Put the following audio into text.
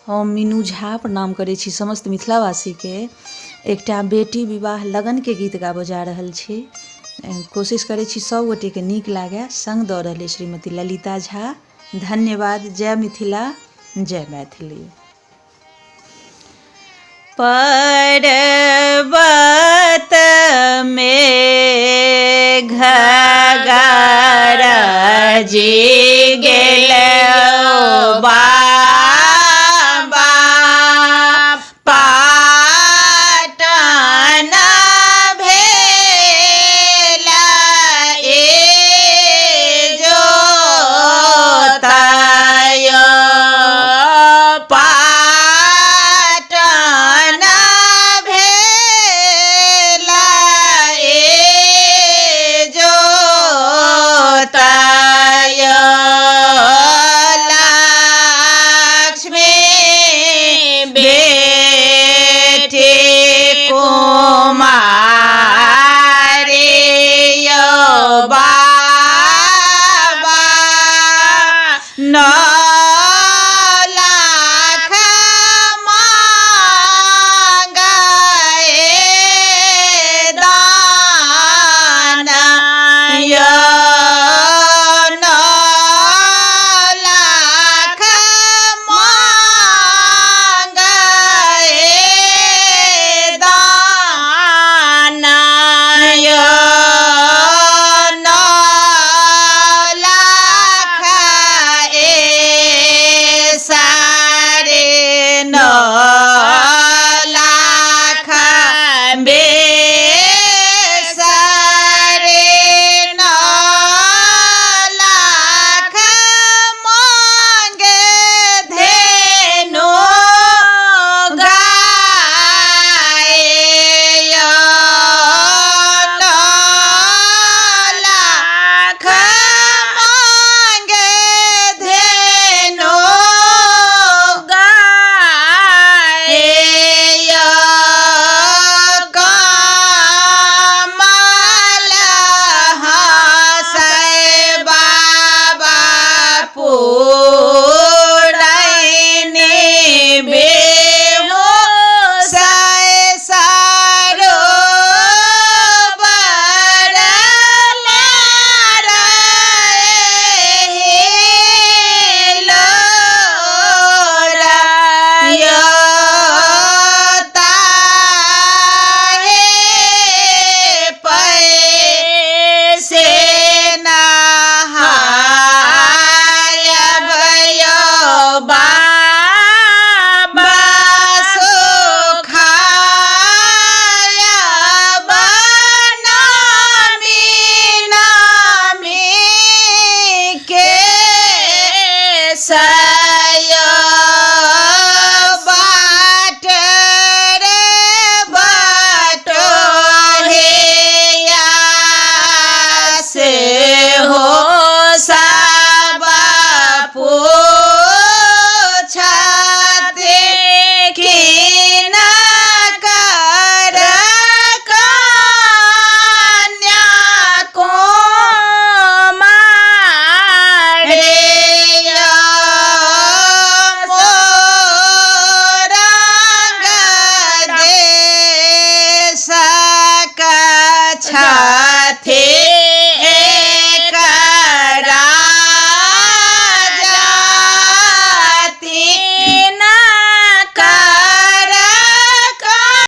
हम मीनू झा प्रणाम करै छी समस्त मिथिलावासी के। एकटा बेटी विवाह लगन के गीत गाबऽ जा रहल छी। कोशिश करै छी सब गोटे के नीक लागे। संग दऽ रहल श्रीमती ललिता झा। धन्यवाद। जय मिथिला, जय मैथिली। पर्वत में गरजी गेलै बाबा, पाटन भेला ए जोतयो, पाटन भेला ए जोतयो, लक्ष्मी बेटी कुमारी यो बाबा, 9 लाख मांगे दान यो, 9 लाख मांगे दान यो, 9 लाख ए सारे 9 लाख बे सारे 9 लाख मांगे धेनु गाय यो, 9 लाख मांगे धेनु गाय यो, कमल हँसै बाबा पुरैनी बेहोसै सरोवर लोरा यो, ताहे पैसे नहायब यो बाबा, सुखायब नामी नामी के सयो, बाट रे बटोहिया से हो सब पूछते किन कर कन्या कुमारी यो, मोरंग देश छथि